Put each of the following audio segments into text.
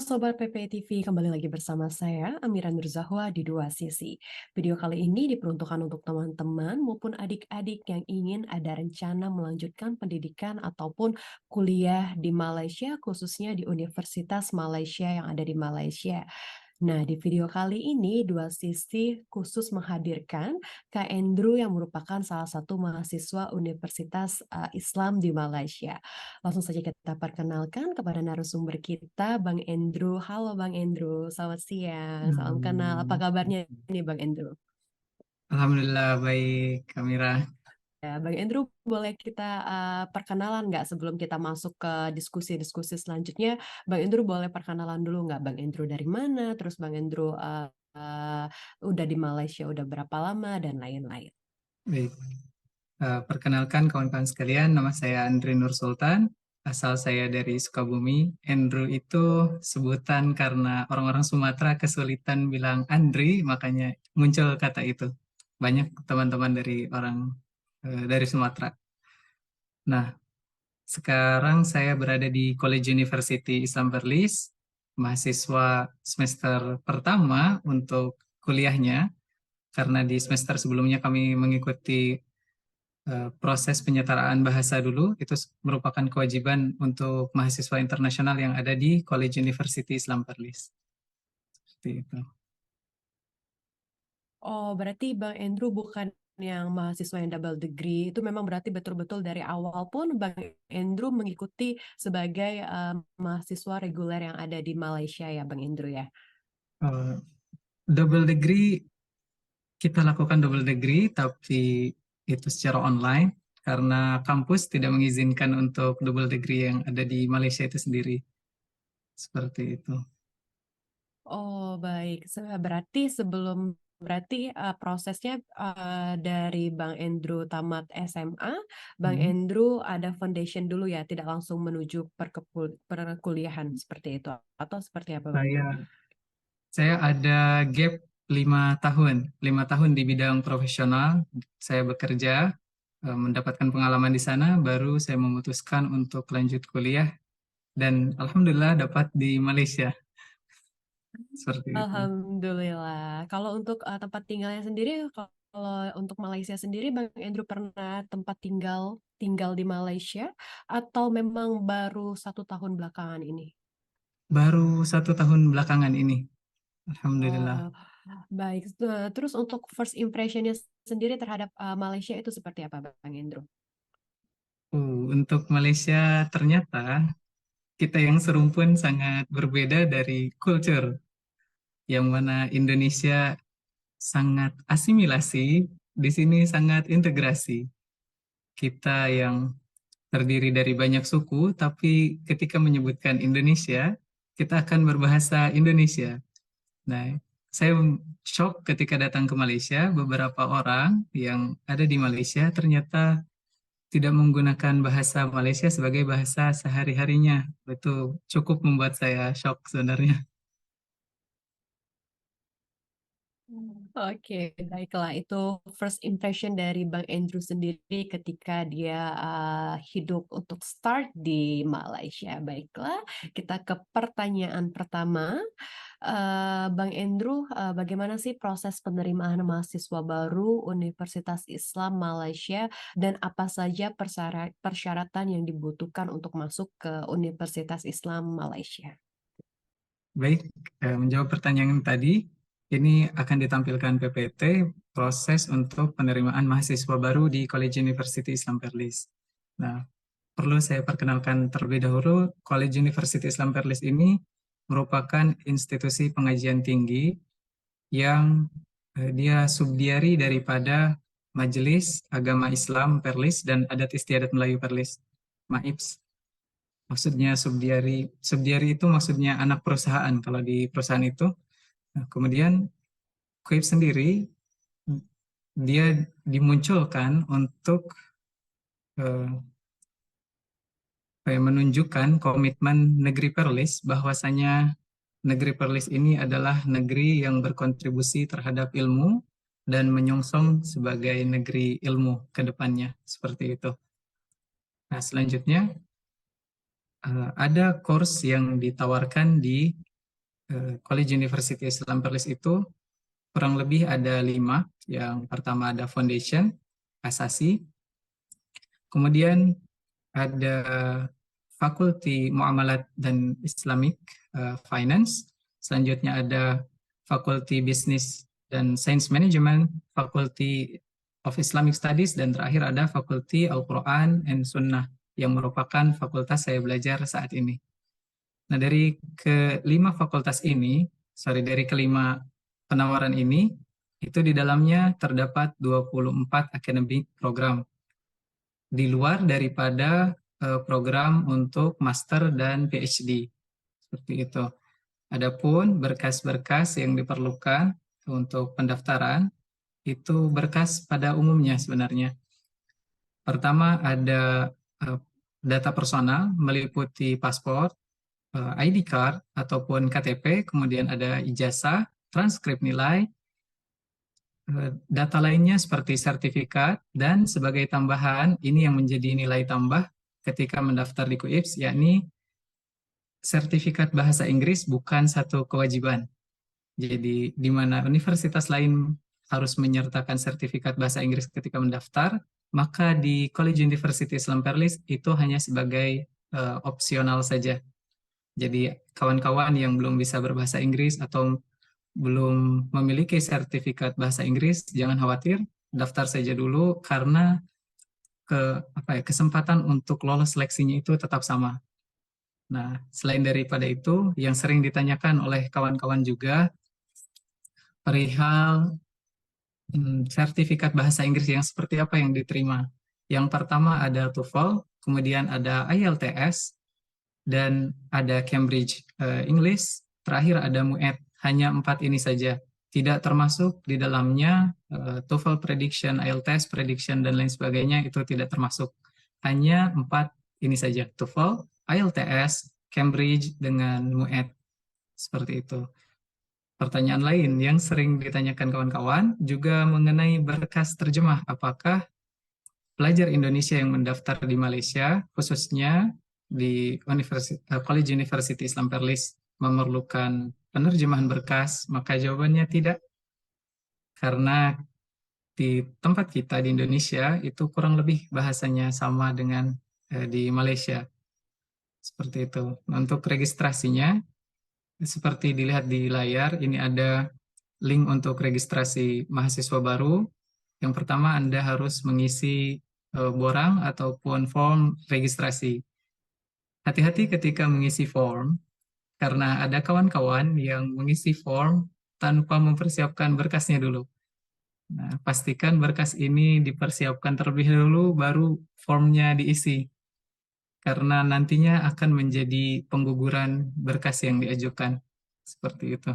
Sobat PP TV, kembali lagi bersama saya Amira Nurzahwa di Dua Sisi. Video kali ini diperuntukkan untuk teman-teman maupun adik-adik yang ingin ada rencana melanjutkan pendidikan ataupun kuliah di Malaysia, khususnya di Universitas Malaysia yang ada di Malaysia. Nah, di video kali ini Dua Sisi khusus menghadirkan Kak Andrew yang merupakan salah satu mahasiswa Universitas Islam di Malaysia. Langsung saja kita perkenalkan kepada narasumber kita, Bang Andrew. Halo Bang Andrew, selamat siang, salam kenal. Apa kabarnya nih Bang Andrew? Alhamdulillah baik, Kamira. Ya, Bang Andrew, boleh kita perkenalan nggak sebelum kita masuk ke diskusi-diskusi selanjutnya? Bang Andrew boleh perkenalan dulu nggak? Bang Andrew dari mana? Terus Bang Andrew udah di Malaysia udah berapa lama dan lain-lain. Baik. Perkenalkan kawan-kawan sekalian, nama saya Andri Nur Sultan. Asal saya dari Sukabumi. Andrew itu sebutan karena orang-orang Sumatera kesulitan bilang Andri, makanya muncul kata itu. Banyak teman-teman dari orang dari Sumatera. Nah, sekarang saya berada di College University Islam Perlis, mahasiswa semester pertama untuk kuliahnya. Karena di semester sebelumnya kami mengikuti proses penyetaraan bahasa dulu, itu merupakan kewajiban untuk mahasiswa internasional yang ada di College University Islam Perlis. Seperti itu. Oh, berarti Bang Andrew bukan yang mahasiswa yang double degree. Itu memang berarti betul-betul dari awal pun Bang Andrew mengikuti sebagai mahasiswa reguler yang ada di Malaysia ya, Bang Andrew ya. Eh, Double degree, kita lakukan double degree, tapi itu secara online, karena kampus tidak mengizinkan untuk double degree yang ada di Malaysia itu sendiri. Seperti itu. Oh, baik. Berarti prosesnya dari Bang Andrew tamat SMA, Bang Hmm. Andrew ada foundation dulu ya, tidak langsung menuju perkuliahan seperti itu. Atau seperti apa Bang Andrew? Saya Saya ada gap 5 tahun, 5 tahun di bidang profesional. Saya bekerja, mendapatkan pengalaman di sana, baru saya memutuskan untuk lanjut kuliah dan alhamdulillah dapat di Malaysia. Seperti itu. Alhamdulillah. Kalau untuk tempat tinggalnya sendiri, kalau untuk Malaysia sendiri, Bang Andrew pernah tempat tinggal tinggal di Malaysia atau memang baru 1 tahun belakangan ini? Baru 1 tahun belakangan ini, alhamdulillah. Oh, baik. Terus untuk first impressionnya sendiri terhadap Malaysia itu seperti apa, Bang Andrew? Untuk Malaysia ternyata kita yang serumpun sangat berbeda dari culture, yang mana Indonesia sangat asimilasi, di sini sangat integrasi. Kita yang terdiri dari banyak suku, tapi ketika menyebutkan Indonesia, kita akan berbahasa Indonesia. Nah, saya shock ketika datang ke Malaysia, beberapa orang yang ada di Malaysia ternyata tidak menggunakan bahasa Malaysia sebagai bahasa sehari-harinya. Itu cukup membuat saya shock sebenarnya. Oke, baiklah. Itu first impression dari Bang Andrew sendiri ketika dia hidup untuk start di Malaysia. Baiklah, kita ke pertanyaan pertama. Bang Andrew, bagaimana sih proses penerimaan mahasiswa baru Universitas Islam Malaysia dan apa saja persyaratan yang dibutuhkan untuk masuk ke Universitas Islam Malaysia? Baik, menjawab pertanyaan tadi, ini akan ditampilkan PPT, proses untuk penerimaan mahasiswa baru di College University Islam Perlis. Nah, perlu saya perkenalkan terlebih dahulu, College University Islam Perlis ini merupakan institusi pengajian tinggi yang dia subdiari daripada Majelis Agama Islam Perlis dan Adat Istiadat Melayu Perlis, MAIPS. Maksudnya subdiari, subdiari itu maksudnya anak perusahaan kalau di perusahaan itu. Nah, kemudian Kuip sendiri dia dimunculkan untuk eh, menunjukkan komitmen negeri Perlis bahwasanya negeri Perlis ini adalah negeri yang berkontribusi terhadap ilmu dan menyongsong sebagai negeri ilmu ke depannya seperti itu. Nah, selanjutnya ada course yang ditawarkan di College University Islam Perlis itu kurang lebih ada 5. Yang pertama ada Foundation, Asasi, kemudian ada Fakulti Muamalat dan Islamic Finance, selanjutnya ada Fakulti Business dan Science Management, Fakulti of Islamic Studies, dan terakhir ada Fakulti Al-Quran and Sunnah yang merupakan fakultas saya belajar saat ini. Nah, dari dari kelima penawaran ini, itu di dalamnya terdapat 24 academic program di luar daripada program untuk master dan PhD. Seperti itu. Adapun berkas-berkas yang diperlukan untuk pendaftaran, itu berkas pada umumnya sebenarnya. Pertama ada data personal meliputi paspor, ID card ataupun KTP, kemudian ada ijazah, transkrip nilai, data lainnya seperti sertifikat, dan sebagai tambahan, ini yang menjadi nilai tambah ketika mendaftar di QIPS, yakni sertifikat bahasa Inggris bukan satu kewajiban. Jadi di mana universitas lain harus menyertakan sertifikat bahasa Inggris ketika mendaftar, maka di College University Islam Perlis itu hanya sebagai opsional saja. Jadi kawan-kawan yang belum bisa berbahasa Inggris atau belum memiliki sertifikat bahasa Inggris, jangan khawatir, daftar saja dulu karena kesempatan untuk lolos seleksinya itu tetap sama. Nah, selain daripada itu, yang sering ditanyakan oleh kawan-kawan juga perihal sertifikat bahasa Inggris yang seperti apa yang diterima. Yang pertama ada TOEFL, kemudian ada IELTS, dan ada Cambridge English, terakhir ada MUET. Hanya 4 ini saja. Tidak termasuk di dalamnya TOEFL prediction, IELTS prediction, dan lain sebagainya, itu tidak termasuk. Hanya 4 ini saja, TOEFL, IELTS, Cambridge, dengan MUET. Seperti itu. Pertanyaan lain yang sering ditanyakan kawan-kawan juga mengenai berkas terjemah. Apakah pelajar Indonesia yang mendaftar di Malaysia, khususnya di College University Islam Perlis, memerlukan penerjemahan berkas? Maka jawabannya tidak. Karena di tempat kita di Indonesia itu kurang lebih bahasanya sama dengan di Malaysia. Seperti itu. Untuk registrasinya, seperti dilihat di layar, ini ada link untuk registrasi mahasiswa baru. Yang pertama, Anda harus mengisi borang ataupun form registrasi. Hati-hati ketika mengisi form, karena ada kawan-kawan yang mengisi form tanpa mempersiapkan berkasnya dulu. Nah, pastikan berkas ini dipersiapkan terlebih dahulu, baru formnya diisi. Karena nantinya akan menjadi pengguguran berkas yang diajukan. Seperti itu.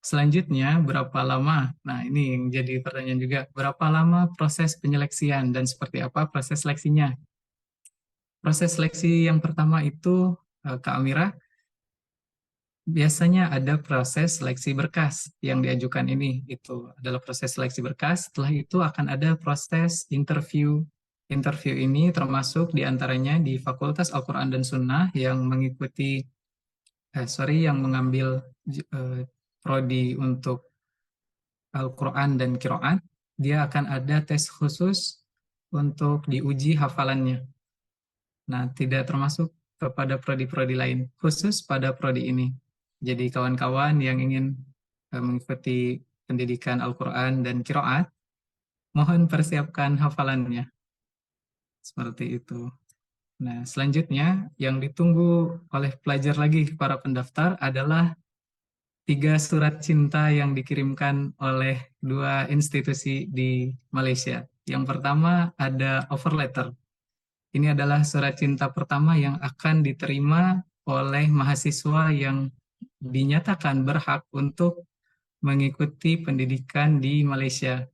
Selanjutnya, berapa lama? Nah, ini yang jadi pertanyaan juga. Berapa lama proses penyeleksian dan seperti apa proses seleksinya? Proses seleksi yang pertama itu, Kak Amira, biasanya ada proses seleksi berkas yang diajukan ini. Itu adalah proses seleksi berkas. Setelah itu akan ada proses interview. Interview ini termasuk diantaranya di Fakultas Al-Quran dan Sunnah yang mengikuti, yang mengambil prodi untuk Al-Quran dan Qiraat, dia akan ada tes khusus untuk diuji hafalannya. Nah, tidak termasuk kepada prodi-prodi lain, khusus pada prodi ini. Jadi kawan-kawan yang ingin mengikuti pendidikan Al-Quran dan Qiraat, mohon persiapkan hafalannya. Seperti itu. Nah, selanjutnya yang ditunggu oleh pelajar lagi, para pendaftar, adalah 3 surat cinta yang dikirimkan oleh 2 institusi di Malaysia. Yang pertama ada offer letter. Ini adalah surat cinta pertama yang akan diterima oleh mahasiswa yang dinyatakan berhak untuk mengikuti pendidikan di Malaysia.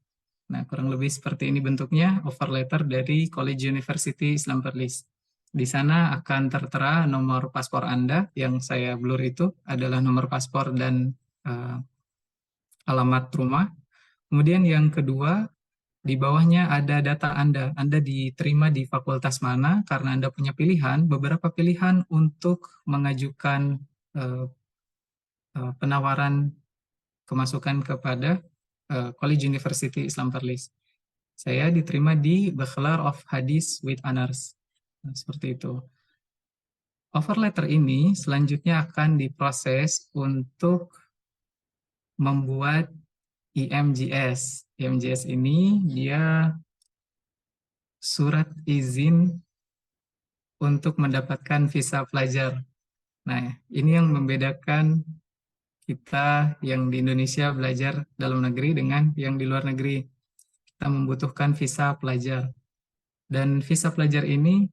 Nah, kurang lebih seperti ini bentuknya, offer letter dari College University Islam Perlis. Di sana akan tertera nomor paspor Anda, yang saya blur itu adalah nomor paspor dan alamat rumah. Kemudian yang kedua, di bawahnya ada data Anda. Anda diterima di fakultas mana, karena Anda punya pilihan, beberapa pilihan untuk mengajukan penawaran kemasukan kepada College University Islam Perlis. Saya diterima di Bachelor of Hadith with Honors. Nah, seperti itu. Offer letter ini selanjutnya akan diproses untuk membuat IMGS. IMGS ini dia surat izin untuk mendapatkan visa pelajar. Nah, ini yang membedakan kita yang di Indonesia belajar dalam negeri dengan yang di luar negeri. Kita membutuhkan visa pelajar. Dan visa pelajar ini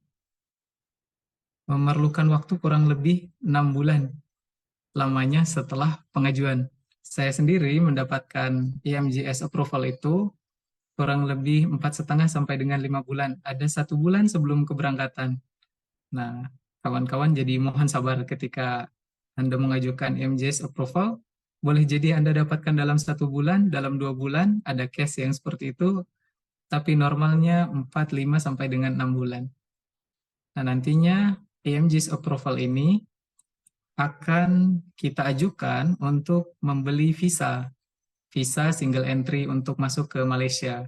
memerlukan waktu kurang lebih 6 bulan lamanya setelah pengajuan. Saya sendiri mendapatkan IMGS approval itu kurang lebih 4,5 sampai dengan 5 bulan. Ada 1 bulan sebelum keberangkatan. Nah, kawan-kawan jadi mohon sabar ketika Anda mengajukan IMGS approval. Boleh jadi Anda dapatkan dalam 1 bulan, dalam 2 bulan, ada case yang seperti itu, tapi normalnya 4, 5, sampai dengan 6 bulan. Nah, nantinya IMGS approval ini akan kita ajukan untuk membeli visa single entry untuk masuk ke Malaysia.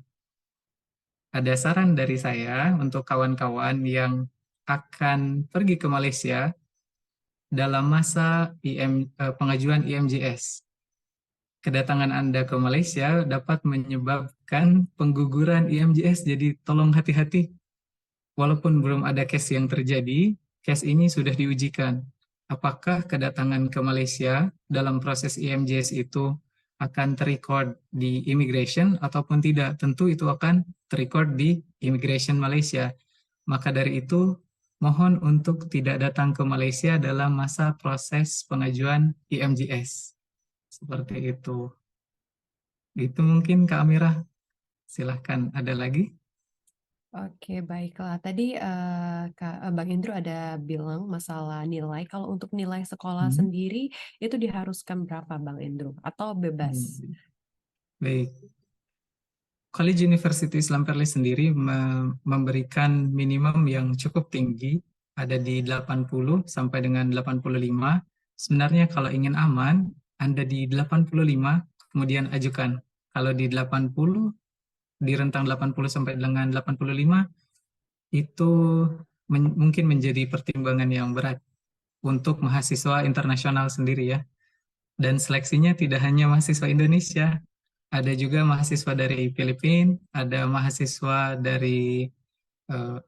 Ada saran dari saya untuk kawan-kawan yang akan pergi ke Malaysia dalam masa pengajuan IMGS. Kedatangan Anda ke Malaysia dapat menyebabkan pengguguran IMGS, jadi tolong hati-hati. Walaupun belum ada case yang terjadi, case ini sudah diujikan. Apakah kedatangan ke Malaysia dalam proses IMGS itu akan terrecord di immigration ataupun tidak? Tentu itu akan terrecord di immigration Malaysia. Maka dari itu, mohon untuk tidak datang ke Malaysia dalam masa proses pengajuan IMGS. Seperti itu. Itu mungkin Kak Amirah. Silahkan, ada lagi? Oke, baiklah. Tadi Bang Indro ada bilang masalah nilai. Kalau untuk nilai sekolah Hmm. sendiri itu diharuskan berapa, Bang Indro? Atau bebas? Baik. College University Islam Perlis sendiri memberikan minimum yang cukup tinggi, ada di 80 sampai dengan 85. Sebenarnya kalau ingin aman, Anda di 85, kemudian ajukan. Kalau di 80, di rentang 80 sampai dengan 85, itu mungkin menjadi pertimbangan yang berat untuk mahasiswa internasional sendiri ya. Dan seleksinya tidak hanya mahasiswa Indonesia, ada juga mahasiswa dari Filipina, ada mahasiswa dari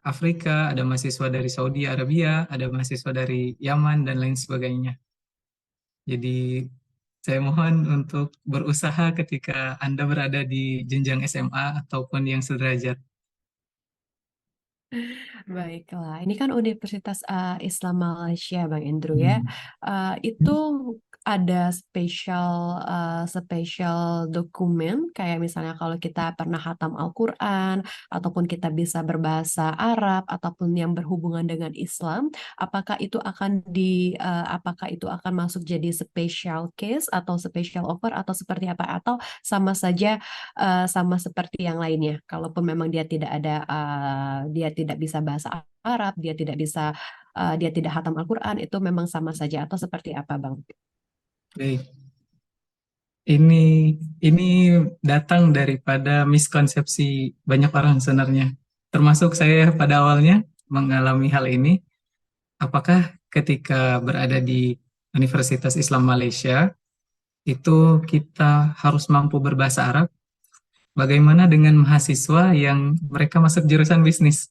Afrika, ada mahasiswa dari Saudi Arabia, ada mahasiswa dari Yaman, dan lain sebagainya. Jadi saya mohon untuk berusaha ketika Anda berada di jenjang SMA ataupun yang sederajat. Baiklah, ini kan Universitas Islam Malaysia, Bang Indro ya. Hmm. Itu ada spesial dokumen kayak misalnya kalau kita pernah hatam Al-Quran ataupun kita bisa berbahasa Arab ataupun yang berhubungan dengan Islam, apakah itu akan masuk jadi special case atau special offer atau seperti apa, atau sama saja sama seperti yang lainnya. Kalaupun memang dia tidak bisa bahasa Arab, dia tidak hatam Al-Quran, itu memang sama saja atau seperti apa, Bang? Baik. Ini datang daripada miskonsepsi banyak orang sebenarnya. Termasuk saya pada awalnya mengalami hal ini. Apakah ketika berada di Universitas Islam Malaysia, itu kita harus mampu berbahasa Arab? Bagaimana dengan mahasiswa yang mereka masuk jurusan bisnis?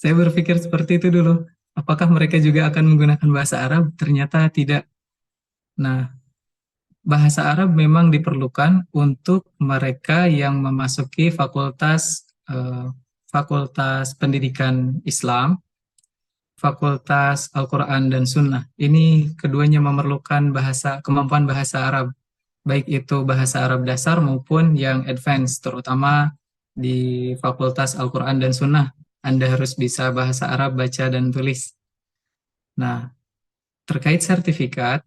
Saya berpikir seperti itu dulu. Apakah mereka juga akan menggunakan bahasa Arab? Ternyata tidak. Nah, bahasa Arab memang diperlukan untuk mereka yang memasuki fakultas pendidikan Islam, fakultas Al-Quran dan Sunnah. Ini keduanya memerlukan kemampuan bahasa Arab, baik itu bahasa Arab dasar maupun yang advance, terutama di fakultas Al-Quran dan Sunnah. Anda harus bisa bahasa Arab, baca dan tulis. Nah, terkait sertifikat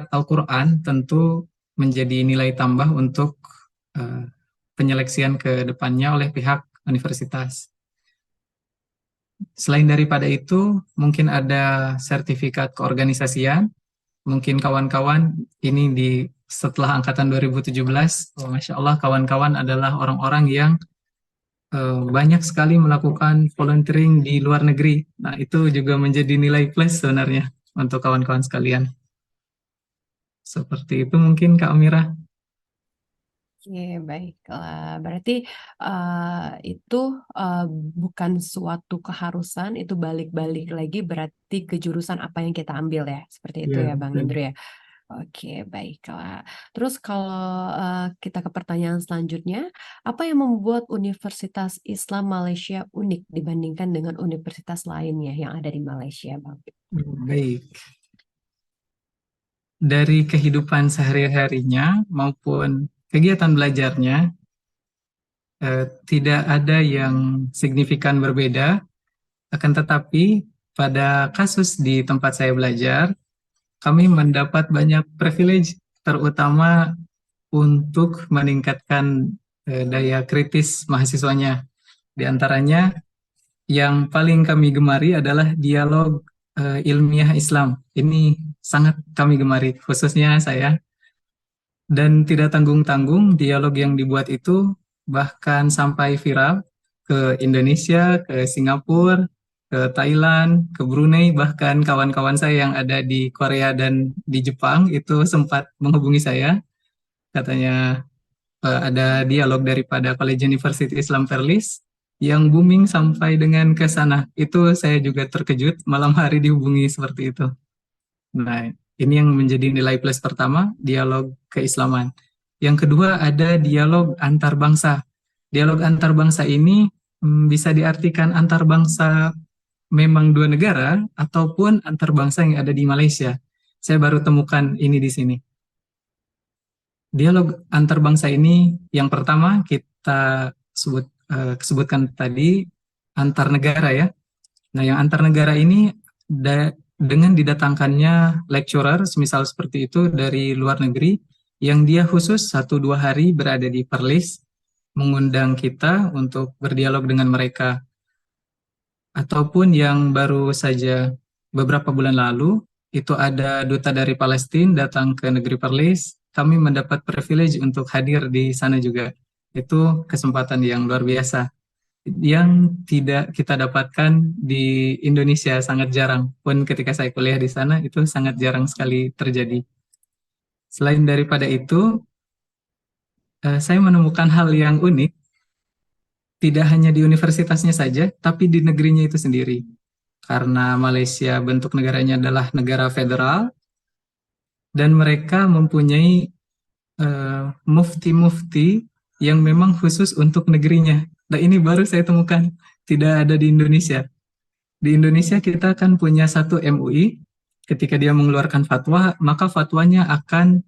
Al-Quran tentu menjadi nilai tambah untuk penyeleksian ke depannya oleh pihak universitas. Selain daripada itu, mungkin ada sertifikat keorganisasian. Mungkin kawan-kawan ini setelah angkatan 2017, oh, Masya Allah kawan-kawan adalah orang-orang yang banyak sekali melakukan volunteering di luar negeri. Nah, itu juga menjadi nilai plus sebenarnya untuk kawan-kawan sekalian. Seperti itu mungkin Kak Amira. Oke, baiklah. Berarti itu eh, bukan suatu keharusan, itu balik-balik lagi berarti ke jurusan apa yang kita ambil ya. Seperti itu Ya, ya, Bang betul. Indro ya. Oke, baiklah. Terus kalau kita ke pertanyaan selanjutnya, apa yang membuat Universitas Islam Malaysia unik dibandingkan dengan universitas lainnya yang ada di Malaysia, Bang? Baik. Dari kehidupan sehari-harinya maupun kegiatan belajarnya, tidak ada yang signifikan berbeda. Akan tetapi, pada kasus di tempat saya belajar, kami mendapat banyak privilege, terutama untuk meningkatkan daya kritis mahasiswanya. Di antaranya, yang paling kami gemari adalah dialog ilmiah Islam. Ini sangat kami gemari, khususnya saya. Dan tidak tanggung-tanggung, dialog yang dibuat itu bahkan sampai viral ke Indonesia, ke Singapura, ke Thailand, ke Brunei, bahkan kawan-kawan saya yang ada di Korea dan di Jepang itu sempat menghubungi saya. Katanya ada dialog daripada College University Islam Perlis yang booming sampai dengan ke sana. Itu saya juga terkejut malam hari dihubungi seperti itu. Nah, ini yang menjadi nilai plus pertama, dialog keislaman. Yang kedua ada dialog antar bangsa. Dialog antar bangsa ini bisa diartikan antar bangsa memang dua negara ataupun antar bangsa yang ada di Malaysia. Saya baru temukan ini di sini. Dialog antar bangsa ini yang pertama kita sebutkan tadi antar negara ya. Nah, yang antar negara ini dengan didatangkannya lecturer, misal seperti itu dari luar negeri, yang dia khusus 1-2 hari berada di Perlis, mengundang kita untuk berdialog dengan mereka. Ataupun yang baru saja beberapa bulan lalu, itu ada duta dari Palestina datang ke negeri Perlis, kami mendapat privilege untuk hadir di sana juga. Itu kesempatan yang luar biasa yang tidak kita dapatkan di Indonesia, sangat jarang. Pun ketika saya kuliah di sana itu sangat jarang sekali terjadi. Selain daripada itu, saya menemukan hal yang unik, tidak hanya di universitasnya saja, tapi di negerinya itu sendiri. Karena Malaysia bentuk negaranya adalah negara federal, dan mereka mempunyai mufti-mufti yang memang khusus untuk negerinya. Nah, ini baru saya temukan, tidak ada di Indonesia. Di Indonesia kita kan punya satu MUI, ketika dia mengeluarkan fatwa, maka fatwanya akan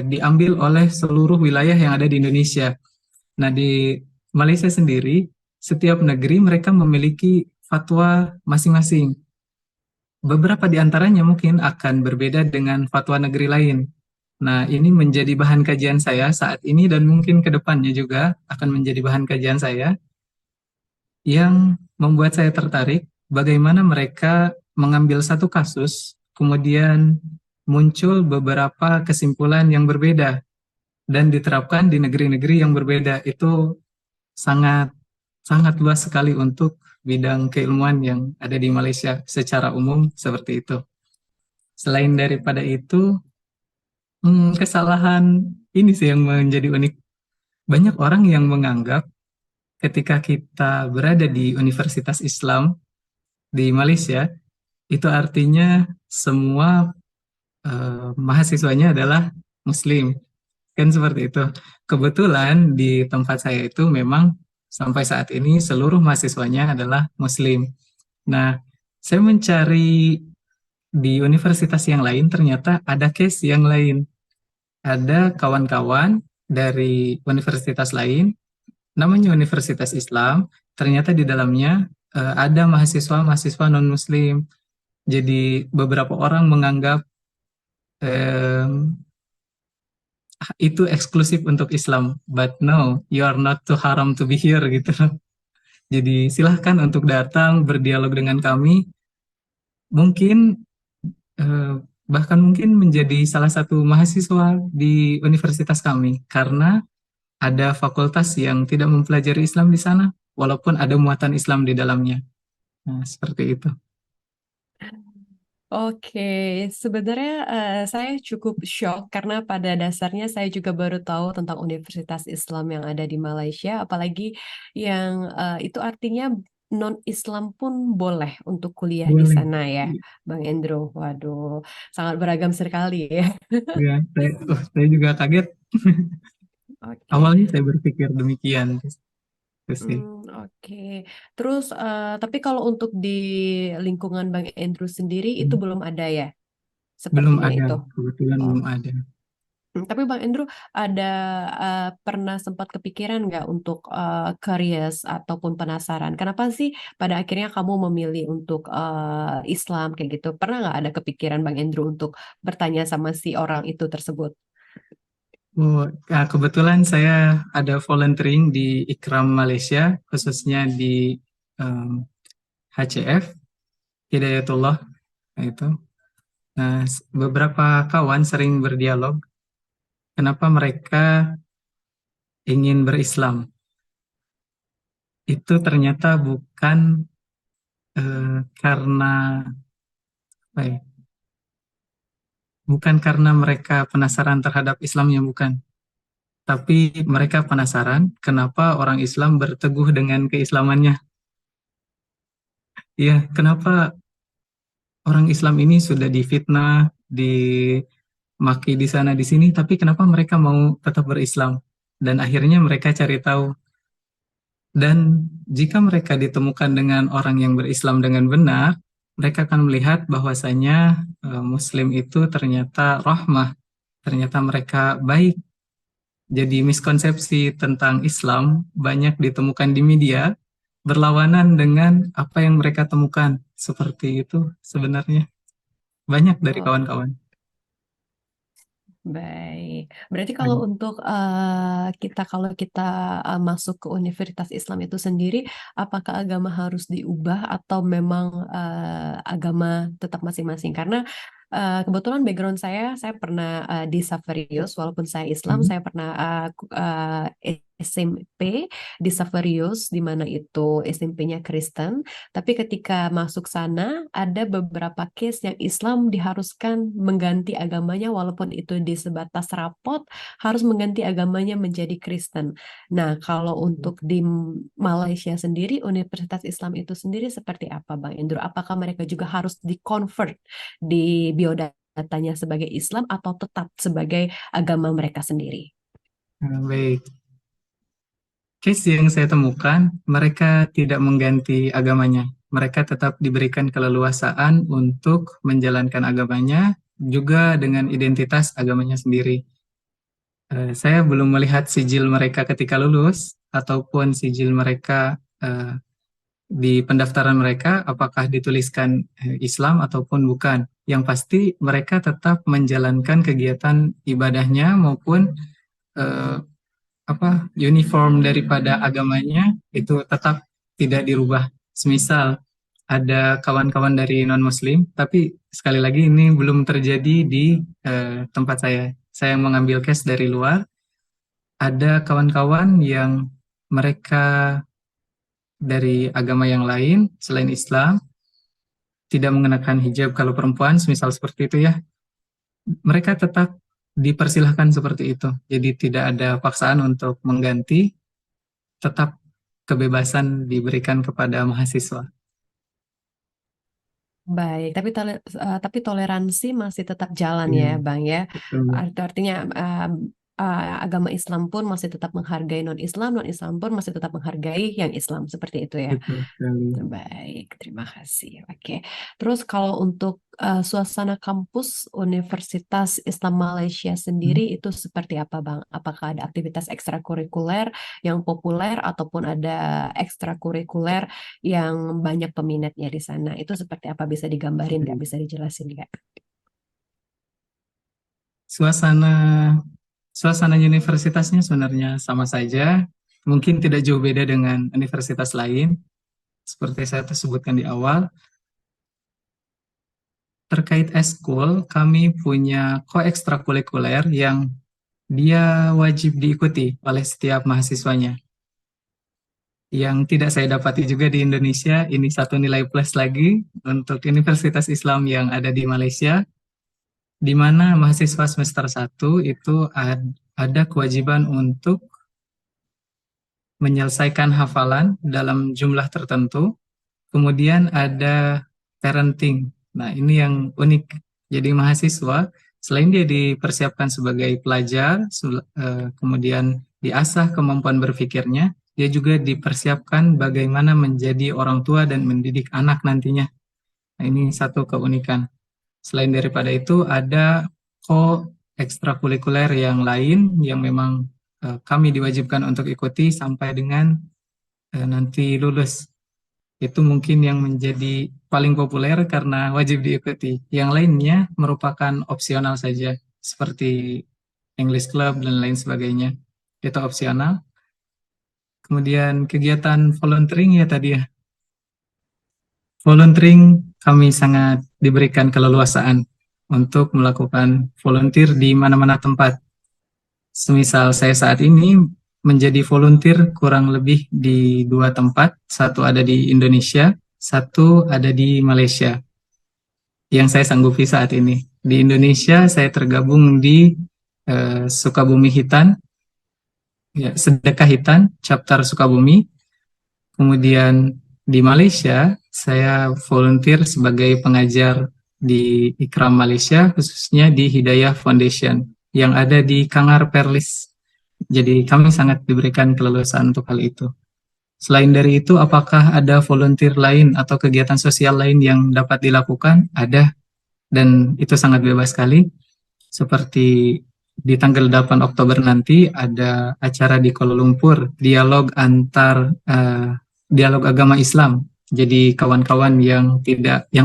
diambil oleh seluruh wilayah yang ada di Indonesia. Nah, di Malaysia sendiri, setiap negeri mereka memiliki fatwa masing-masing. Beberapa di antaranya mungkin akan berbeda dengan fatwa negeri lain. Nah, ini menjadi bahan kajian saya saat ini dan mungkin ke depannya juga akan menjadi bahan kajian saya yang membuat saya tertarik bagaimana mereka mengambil satu kasus, kemudian muncul beberapa kesimpulan yang berbeda dan diterapkan di negeri-negeri yang berbeda. Itu sangat sangat luas sekali untuk bidang keilmuan yang ada di Malaysia secara umum seperti itu. Selain daripada itu, kesalahan ini sih yang menjadi unik. Banyak orang yang menganggap ketika kita berada di Universitas Islam di Malaysia, itu artinya semua mahasiswanya adalah Muslim. Kan seperti itu. Kebetulan di tempat saya itu memang sampai saat ini seluruh mahasiswanya adalah Muslim. Nah, saya mencari di universitas yang lain, ternyata ada case yang lain. Ada kawan-kawan dari universitas lain, namanya Universitas Islam, ternyata di dalamnya ada mahasiswa-mahasiswa non-Muslim. Jadi beberapa orang menganggap itu eksklusif untuk Islam, but no, you are not too haram to be here gitu. Jadi silahkan untuk datang berdialog dengan kami. Mungkin eh, bahkan mungkin menjadi salah satu mahasiswa di universitas kami karena ada fakultas yang tidak mempelajari Islam di sana, walaupun ada muatan Islam di dalamnya. Nah, seperti itu. Oke, sebenarnya saya cukup shock karena pada dasarnya saya juga baru tahu tentang Universitas Islam yang ada di Malaysia, apalagi yang itu artinya non-Islam pun boleh untuk kuliah di Boleh. sana ya, Bang Endro. Waduh, sangat beragam sekali ya. Ya, saya juga kaget. Oke. Awalnya saya berpikir demikian. Terus sih. Oke. Terus, tapi kalau untuk di lingkungan Bang Andrew sendiri itu Hmm. belum ada ya, Belum sepertinya ada, itu. kebetulan Oh. belum ada. Tapi Bang Andrew ada pernah sempat kepikiran nggak untuk curious ataupun penasaran? Kenapa sih pada akhirnya kamu memilih untuk Islam kayak gitu? Pernah nggak ada kepikiran Bang Andrew untuk bertanya sama si orang itu tersebut? Oh, kebetulan saya ada volunteering di Ikram Malaysia, khususnya di HCF, Hidayatullah, nah itu. Nah, beberapa kawan sering berdialog, kenapa mereka ingin berislam. Itu ternyata bukan karena apa ya, bukan karena mereka penasaran terhadap Islamnya, bukan. Tapi mereka penasaran kenapa orang Islam berteguh dengan keislamannya. Iya, kenapa orang Islam ini sudah difitnah, dimaki di sana di sini, tapi kenapa mereka mau tetap berislam? Dan akhirnya mereka cari tahu. Dan jika mereka ditemukan dengan orang yang berislam dengan benar, mereka akan melihat bahwasanya Muslim itu ternyata rahmah, ternyata mereka baik. Jadi miskonsepsi tentang Islam banyak ditemukan di media, berlawanan dengan apa yang mereka temukan. Seperti itu sebenarnya. Banyak dari Oh, kawan-kawan. baik. Berarti kalau Banyak. untuk kalau kita masuk ke Universitas Islam itu sendiri, apakah agama harus diubah atau memang agama tetap masing-masing? Karena kebetulan background saya pernah di Xaverius, walaupun saya Islam, Hmm. saya pernah SMP di Xaverius, di mana itu SMP-nya Kristen. Tapi ketika masuk sana, ada beberapa case yang Islam diharuskan mengganti agamanya, walaupun itu di sebatas rapot, harus mengganti agamanya menjadi Kristen. Nah, kalau untuk di Malaysia sendiri, Universitas Islam itu sendiri seperti apa, Bang Indro? Apakah mereka juga harus di-convert di biodatanya sebagai Islam atau tetap sebagai agama mereka sendiri? Baik. Case yang saya temukan, mereka tidak mengganti agamanya. Mereka tetap diberikan keleluasaan untuk menjalankan agamanya, juga dengan identitas agamanya sendiri. Saya belum melihat sijil mereka ketika lulus, ataupun sijil mereka di pendaftaran mereka, apakah dituliskan Islam ataupun bukan. Yang pasti mereka tetap menjalankan kegiatan ibadahnya maupun eh, uniform daripada agamanya itu tetap tidak dirubah. Semisal ada kawan-kawan dari non-Muslim, tapi sekali lagi ini belum terjadi di tempat saya. Saya mengambil case dari luar. Ada kawan-kawan yang mereka dari agama yang lain selain Islam tidak mengenakan hijab kalau perempuan, semisal seperti itu ya. Mereka tetap dipersilahkan seperti itu. Jadi tidak ada paksaan untuk mengganti, tetap kebebasan diberikan kepada mahasiswa. Baik, tapi toleransi masih tetap jalan ya, Iya, Bang ya. betul, Artinya agama Islam pun masih tetap menghargai non-Islam, non-Islam pun masih tetap menghargai yang Islam, seperti itu ya. betul sekali. Baik, terima kasih. Oke. Terus kalau untuk suasana kampus Universitas Islam Malaysia Hmm. sendiri itu seperti apa, Bang? Apakah ada aktivitas ekstrakurikuler yang populer ataupun ada ekstrakurikuler yang banyak peminatnya di sana? Itu seperti apa? Bisa digambarin nggak? Baik. Bisa dijelasin nggak? Suasana suasana universitasnya sebenarnya sama saja. mungkin tidak jauh beda dengan universitas lain. Seperti saya sebutkan di awal, terkait eskul, kami punya koekstrakurikuler yang dia wajib diikuti oleh setiap mahasiswanya. Yang tidak saya dapati juga di Indonesia, ini satu nilai plus lagi untuk Universitas Islam yang ada di Malaysia, di mana mahasiswa semester 1 itu ada kewajiban untuk menyelesaikan hafalan dalam jumlah tertentu. Kemudian ada parenting. Nah, ini yang unik. Jadi mahasiswa, selain dia dipersiapkan sebagai pelajar, kemudian diasah kemampuan berpikirnya, dia juga dipersiapkan bagaimana menjadi orang tua dan mendidik anak nantinya. Nah, ini satu keunikan. Selain daripada itu, ada ekstrakurikuler yang lain yang memang kami diwajibkan untuk ikuti sampai dengan nanti lulus. Itu mungkin yang menjadi paling populer karena wajib diikuti. Yang lainnya merupakan opsional saja, seperti English Club dan lain sebagainya. Itu opsional. Kemudian kegiatan volunteering ya tadi ya. Volunteering kami sangat diberikan keleluasaan untuk melakukan volunteer di mana-mana tempat. Semisal saya saat ini menjadi volunteer kurang lebih di 2 tempat, satu ada di Indonesia, satu ada di Malaysia, yang saya sanggupi saat ini. Di Indonesia saya tergabung di Sukabumi Hitan, ya, Sedekah Hitan, chapter Sukabumi. Kemudian di Malaysia saya volunteer sebagai pengajar di Ikram Malaysia, khususnya di Hidayah Foundation yang ada di Kangar Perlis. Jadi kami sangat diberikan keleluasaan untuk hal itu. Selain dari itu, apakah ada volunteer lain atau kegiatan sosial lain yang dapat dilakukan? Ada, dan itu sangat bebas sekali. Seperti di tanggal 8 Oktober nanti ada acara di Kuala Lumpur, dialog agama Islam. Jadi kawan-kawan yang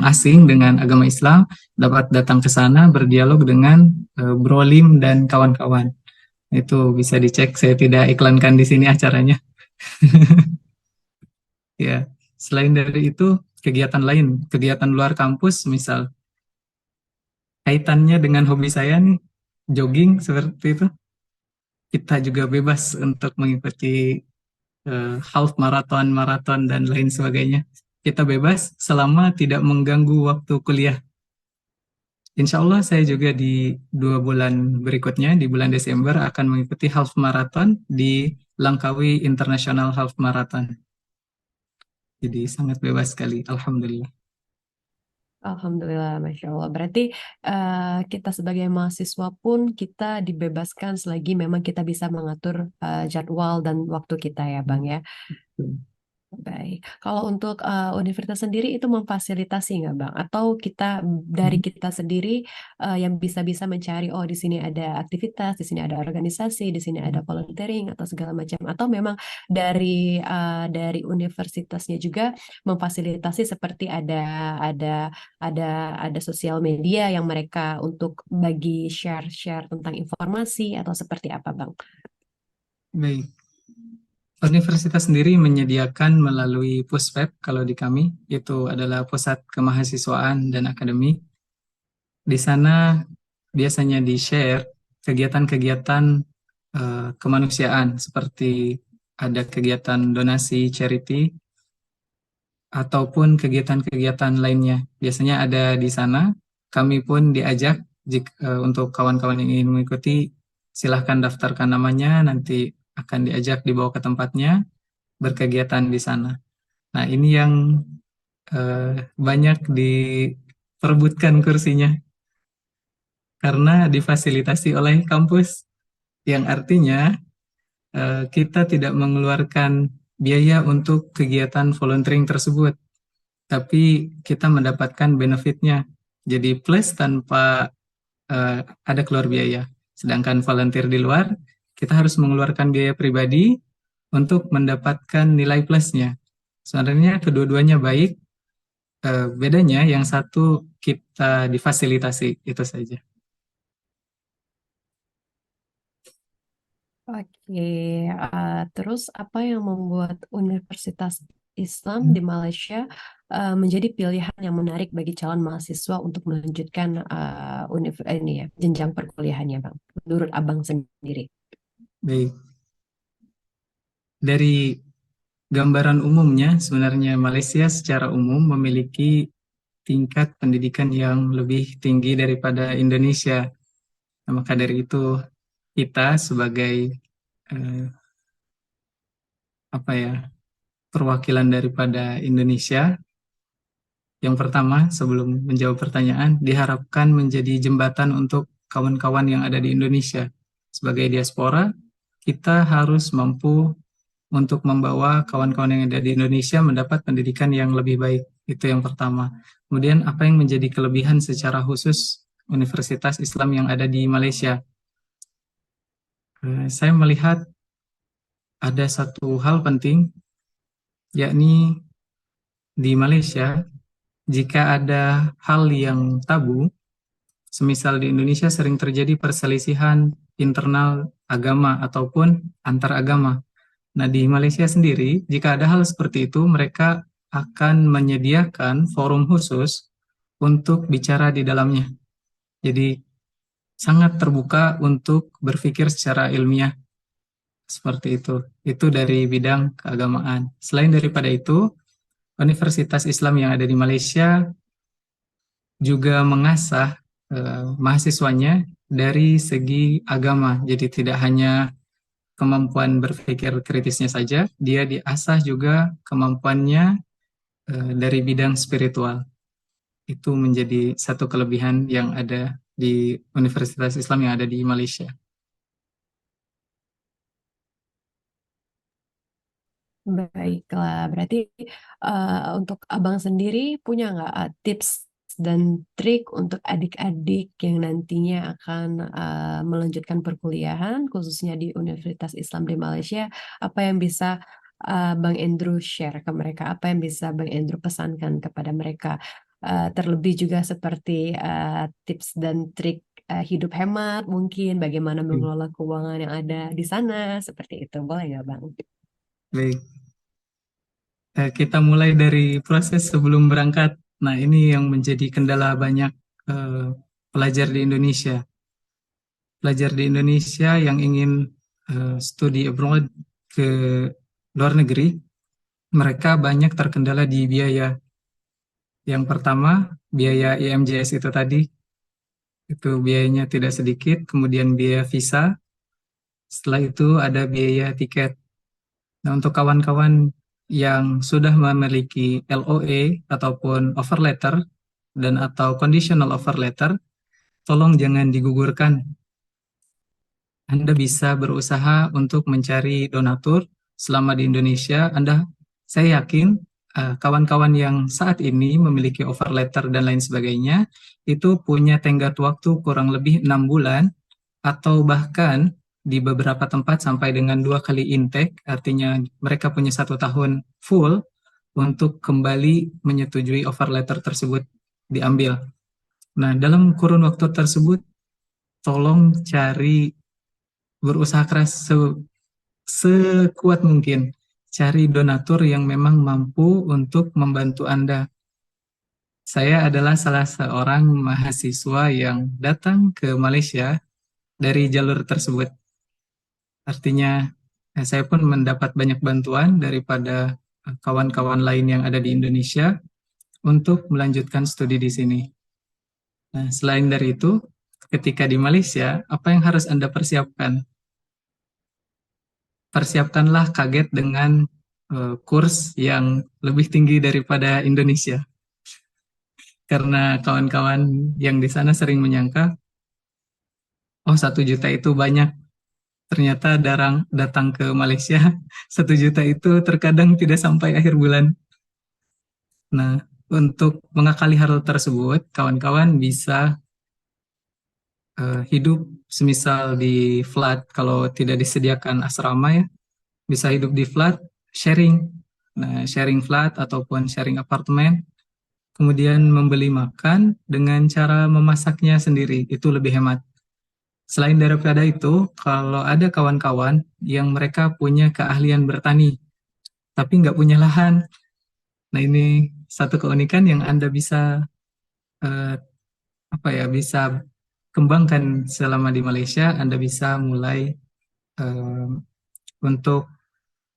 asing dengan agama Islam dapat datang ke sana berdialog dengan Bro Lim dan kawan-kawan. Itu bisa dicek, saya tidak iklankan di sini acaranya. Ya, selain dari itu, kegiatan lain, kegiatan luar kampus, misal kaitannya dengan hobi saya nih, jogging seperti itu, kita juga bebas untuk mengikuti half marathon, maraton, dan lain sebagainya. Kita bebas selama tidak mengganggu waktu kuliah. Insya Allah saya juga di 2 bulan berikutnya, di bulan Desember, akan mengikuti half marathon di Langkawi International Half Marathon. Jadi sangat bebas sekali, Alhamdulillah. Alhamdulillah, Masya Allah. Berarti kita sebagai mahasiswa pun kita dibebaskan selagi memang kita bisa mengatur jadwal dan waktu kita ya, Bang ya. Baik. Kalau untuk universitas sendiri itu memfasilitasi nggak, Bang? Atau kita dari kita sendiri yang bisa-bisa mencari, oh di sini ada aktivitas, di sini ada organisasi, di sini ada volunteering atau segala macam. Atau memang dari universitasnya juga memfasilitasi seperti ada sosial media yang mereka untuk bagi share-share tentang informasi atau seperti apa, Bang? Baik. Universitas sendiri menyediakan melalui Puspep, kalau di kami, itu adalah Pusat Kemahasiswaan dan Akademik. Di sana biasanya di-share kegiatan-kegiatan kemanusiaan, seperti ada kegiatan donasi charity, ataupun kegiatan-kegiatan lainnya. Biasanya ada di sana, kami pun diajak untuk kawan-kawan yang ingin mengikuti, silahkan daftarkan namanya, nanti akan diajak dibawa ke tempatnya, berkegiatan di sana. Nah, ini yang banyak diperebutkan kursinya karena difasilitasi oleh kampus, yang artinya kita tidak mengeluarkan biaya untuk kegiatan volunteering tersebut, tapi kita mendapatkan benefitnya. Jadi plus tanpa ada keluar biaya. Sedangkan volunteer di luar, kita harus mengeluarkan biaya pribadi untuk mendapatkan nilai plusnya. Sebenarnya kedua-duanya baik, bedanya yang satu kita difasilitasi, itu saja. Oke, terus apa yang membuat Universitas Islam di Malaysia menjadi pilihan yang menarik bagi calon mahasiswa untuk melanjutkan ini ya, jenjang perkuliahannya, Bang? Menurut Abang sendiri. Baik, dari gambaran umumnya sebenarnya Malaysia secara umum memiliki tingkat pendidikan yang lebih tinggi daripada Indonesia. Nah, maka dari itu kita sebagai eh, apa ya, perwakilan daripada Indonesia, yang pertama sebelum menjawab pertanyaan diharapkan menjadi jembatan untuk kawan-kawan yang ada di Indonesia. Sebagai diaspora, kita harus mampu untuk membawa kawan-kawan yang ada di Indonesia mendapat pendidikan yang lebih baik. Itu yang pertama. Kemudian apa yang menjadi kelebihan secara khusus Universitas Islam yang ada di Malaysia? Saya melihat ada satu hal penting, yakni di Malaysia, jika ada hal yang tabu, semisal di Indonesia sering terjadi perselisihan internal agama ataupun antar agama. Nah, di Malaysia sendiri, jika ada hal seperti itu, mereka akan menyediakan forum khusus untuk bicara di dalamnya. Jadi, sangat terbuka untuk berpikir secara ilmiah, seperti itu. Itu dari bidang keagamaan. Selain daripada itu, Universitas Islam yang ada di Malaysia juga mengasah mahasiswanya dari segi agama. Jadi, tidak hanya kemampuan berpikir kritisnya saja, dia diasah juga kemampuannya dari bidang spiritual. Itu menjadi satu kelebihan yang ada di Universitas Islam yang ada di Malaysia. Baiklah, berarti untuk Abang sendiri punya nggak tips dan trik untuk adik-adik yang nantinya akan melanjutkan perkuliahan, khususnya di Universitas Islam di Malaysia, apa yang bisa Bang Andrew share ke mereka, apa yang bisa Bang Andrew pesankan kepada mereka, terlebih juga seperti tips dan trik hidup hemat, mungkin bagaimana mengelola keuangan yang ada di sana, seperti itu, boleh nggak Bang? Baik, kita mulai dari proses sebelum berangkat. Nah, ini yang menjadi kendala banyak eh, pelajar di Indonesia. Pelajar di Indonesia yang ingin studi abroad ke luar negeri, mereka banyak terkendala di biaya. Yang pertama, biaya IMJS itu tadi, itu biayanya tidak sedikit, kemudian biaya visa, setelah itu ada biaya tiket. Nah, untuk kawan-kawan yang sudah memiliki LOA ataupun offer letter dan atau conditional offer letter, tolong jangan digugurkan. Anda bisa berusaha untuk mencari donatur selama di Indonesia. Saya yakin kawan-kawan yang saat ini memiliki offer letter dan lain sebagainya, itu punya tenggat waktu kurang lebih 6 bulan atau bahkan di beberapa tempat sampai dengan 2 kali intake, artinya mereka punya 1 tahun full untuk kembali menyetujui offer letter tersebut diambil. Nah, dalam kurun waktu tersebut, tolong berusaha keras sekuat mungkin. Cari donatur yang memang mampu untuk membantu Anda. Saya adalah salah seorang mahasiswa yang datang ke Malaysia dari jalur tersebut. Artinya, saya pun mendapat banyak bantuan daripada kawan-kawan lain yang ada di Indonesia untuk melanjutkan studi di sini. Nah, selain dari itu, ketika di Malaysia, apa yang harus Anda persiapkan? Persiapkanlah kaget dengan kurs yang lebih tinggi daripada Indonesia. Karena kawan-kawan yang di sana sering menyangka, oh 1 juta itu banyak. Ternyata datang ke Malaysia, 1 juta itu terkadang tidak sampai akhir bulan. Nah, untuk mengakali hal tersebut, kawan-kawan bisa hidup semisal di flat, kalau tidak disediakan asrama ya, bisa hidup di flat, sharing. Nah, sharing flat ataupun sharing apartemen, kemudian membeli makan dengan cara memasaknya sendiri, itu lebih hemat. Selain daripada itu, kalau ada kawan-kawan yang mereka punya keahlian bertani, tapi nggak punya lahan, nah ini satu keunikan yang Anda bisa eh, apa ya, bisa kembangkan selama di Malaysia. Anda bisa mulai eh, untuk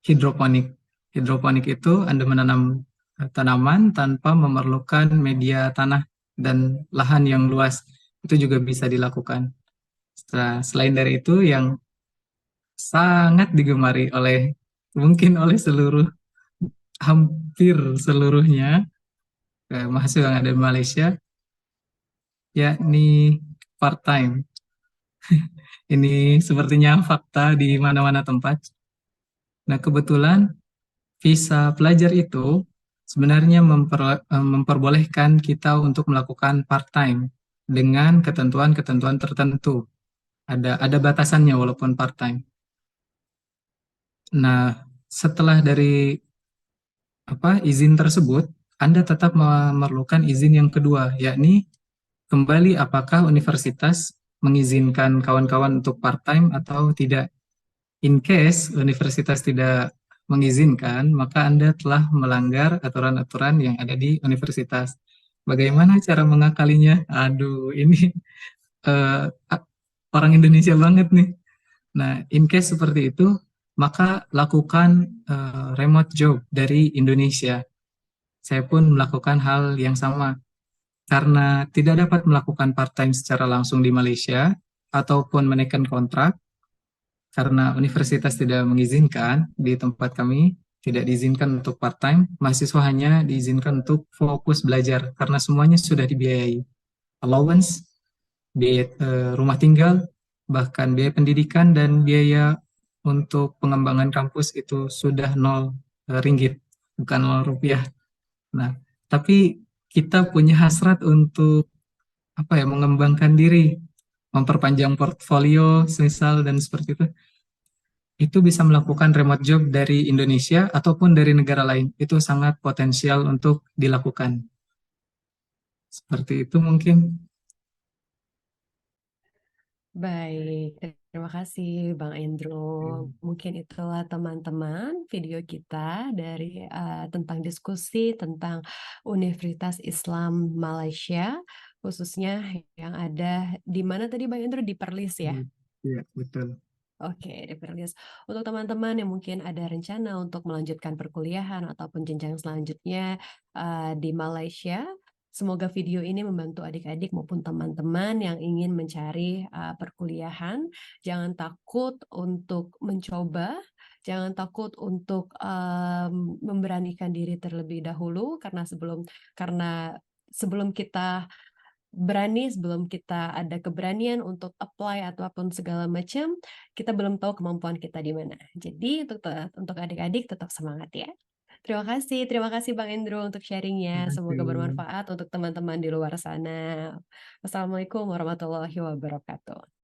hidroponik. Hidroponik itu Anda menanam tanaman tanpa memerlukan media tanah dan lahan yang luas. Itu juga bisa dilakukan. Selain dari itu, yang sangat digemari oleh mungkin oleh hampir seluruhnya mahasiswa yang ada di Malaysia, yakni part-time. Ini sepertinya fakta di mana-mana tempat. Nah, kebetulan visa pelajar itu sebenarnya memperbolehkan kita untuk melakukan part-time dengan ketentuan-ketentuan tertentu. Ada batasannya walaupun part-time. Nah, setelah dari izin tersebut, Anda tetap memerlukan izin yang kedua, yakni kembali apakah universitas mengizinkan kawan-kawan untuk part-time atau tidak. In case universitas tidak mengizinkan, maka Anda telah melanggar aturan-aturan yang ada di universitas. Bagaimana cara mengakalinya? Aduh, ini eh, orang Indonesia banget nih. Nah, in case seperti itu, maka lakukan remote job dari Indonesia. Saya pun melakukan hal yang sama. Karena tidak dapat melakukan part-time secara langsung di Malaysia, ataupun menekan kontrak, karena universitas tidak mengizinkan di tempat kami, tidak diizinkan untuk part-time, mahasiswa hanya diizinkan untuk fokus belajar, karena semuanya sudah dibiayai. Allowance, biaya rumah tinggal, bahkan biaya pendidikan dan biaya untuk pengembangan kampus itu sudah nol ringgit, bukan nol rupiah. Nah, tapi kita punya hasrat untuk mengembangkan diri, memperpanjang portfolio, semisal dan seperti itu bisa melakukan remote job dari Indonesia ataupun dari negara lain. Itu sangat potensial untuk dilakukan. Seperti itu mungkin. Baik, terima kasih Bang Endro. Mungkin itulah teman-teman video kita dari tentang diskusi tentang Universitas Islam Malaysia, khususnya yang ada di mana tadi Bang Endro, di Perlis ya? Iya, betul. Oke, di Perlis. Untuk teman-teman yang mungkin ada rencana untuk melanjutkan perkuliahan ataupun jenjang selanjutnya di Malaysia, semoga video ini membantu adik-adik maupun teman-teman yang ingin mencari perkuliahan. Jangan takut untuk mencoba, jangan takut untuk memberanikan diri terlebih dahulu karena sebelum kita berani, sebelum kita ada keberanian untuk apply ataupun segala macam, kita belum tahu kemampuan kita di mana. Jadi untuk adik-adik tetap semangat ya. Terima kasih Bang Endro untuk sharingnya. Terima Semoga kasih. bermanfaat untuk teman-teman di luar sana. Wassalamualaikum warahmatullahi wabarakatuh.